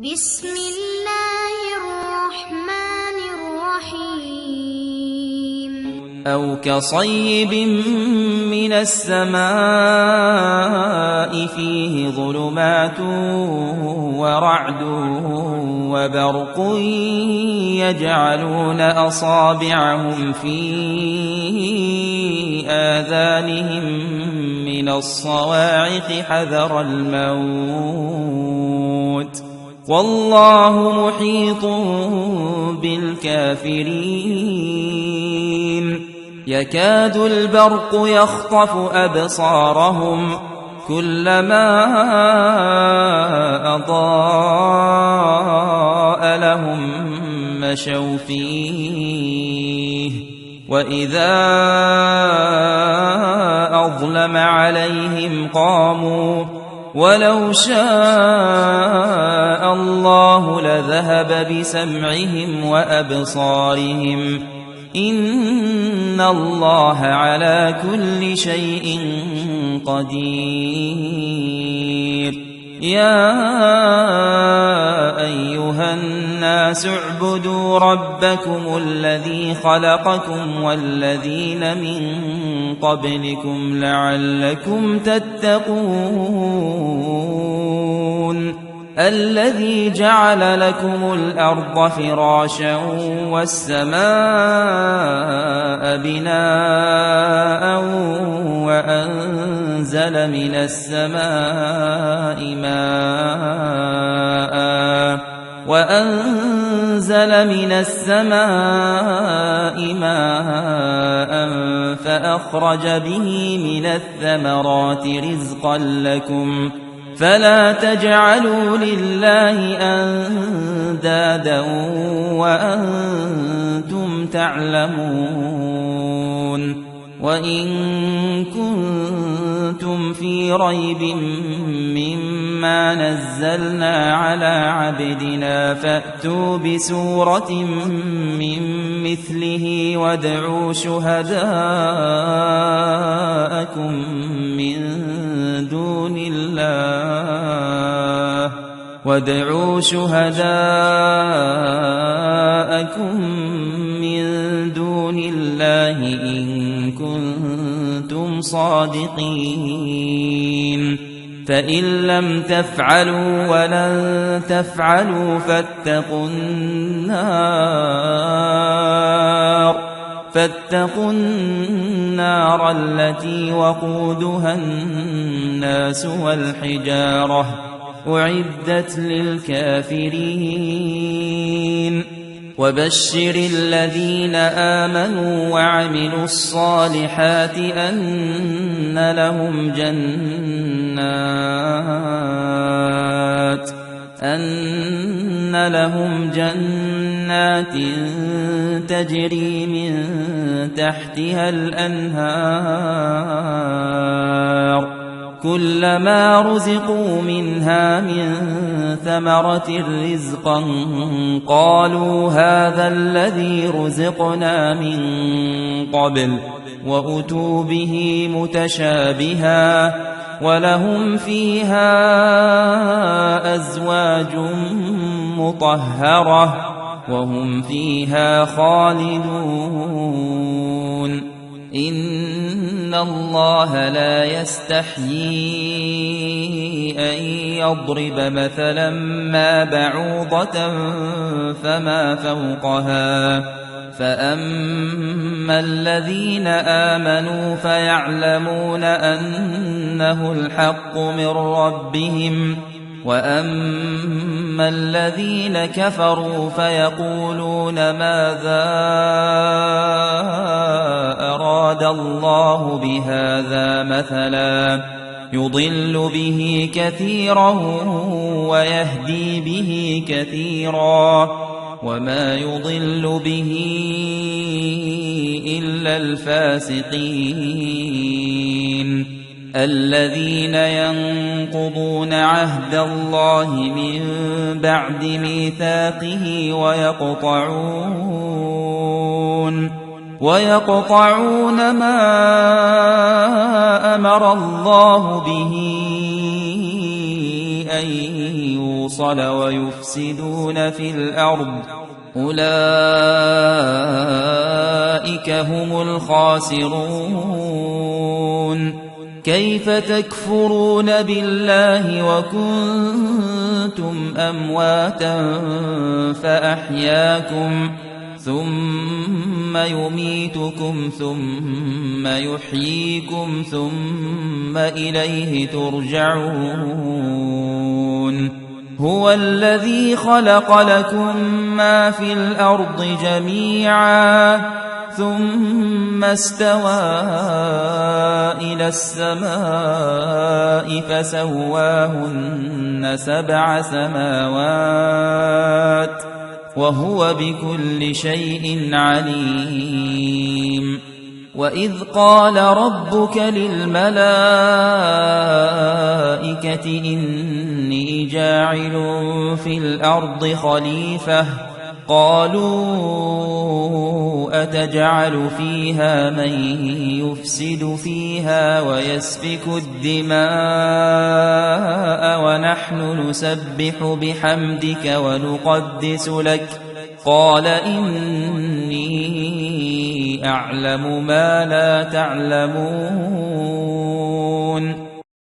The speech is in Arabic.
بسم الله الرحمن الرحيم أو كصيب من السماء فيه ظلمات ورعد وبرق يجعلون أصابعهم في آذانهم من الصواعق حذر الموت والله محيط بالكافرين يكاد البرق يخطف أبصارهم كلما أضاء لهم مشوا فيه وإذا أظلم عليهم قاموا ولو شاء الله لذهب بسمعهم وأبصارهم إن الله على كل شيء قدير يا أيها الناس اعبدوا ربكم الذي خلقكم والذين من قبلكم لعلكم تتقون الذي جعل لكم الأرض فراشا والسماء بناء وأنزل من السماء ماء فأخرج به من الثمرات رزقا لكم فلا تجعلوا لله أندادا وأنتم تعلمون وإن كنتم في ريب مما نزلنا على عبدنا فأتوا بسورة من مثله وادعوا شهداءكم من دون الله إن كنتم صادقين فإن لم تفعلوا ولن تفعلوا فاتقوا النار التي وقودها الناس والحجارة أعدت للكافرين وبشر الذين آمنوا وعملوا الصالحات أن لهم جنات تجري من تحتها الأنهار كلما رزقوا منها من ثمرة رزقا قالوا هذا الذي رزقنا من قبل وأتوا به متشابها ولهم فيها أزواج مطهرة وهم فيها خالدون إن الله لا يستحيي أن يضرب مثلا ما بعوضة فما فوقها فأما الذين آمنوا فيعلمون أنه الحق من ربهم وأما الذين كفروا فيقولون ماذا أراد الله بهذا مثلا يضل به كثيرا ويهدي به كثيرا وما يضل به إلا الفاسقين الذين ينقضون عهد الله من بعد ميثاقه ويقطعون ما أمر الله به أن يوصل ويفسدون في الأرض أولئك هم الخاسرون. كيف تكفرون بالله وكنتم أمواتا فأحياكم ثم يميتكم ثم يحييكم ثم إليه ترجعون. هو الذي خلق لكم ما في الأرض جميعا ثم استوى إلى السماء فسواهن 7 سماوات وهو بكل شيء عليم. وإذ قال ربك للملائكة إني جاعل في الأرض خليفة قالوا أتجعل فيها من يفسد فيها ويسفك الدماء ونحن نسبح بحمدك ونقدس لك قال إني أعلم ما لا تعلمون.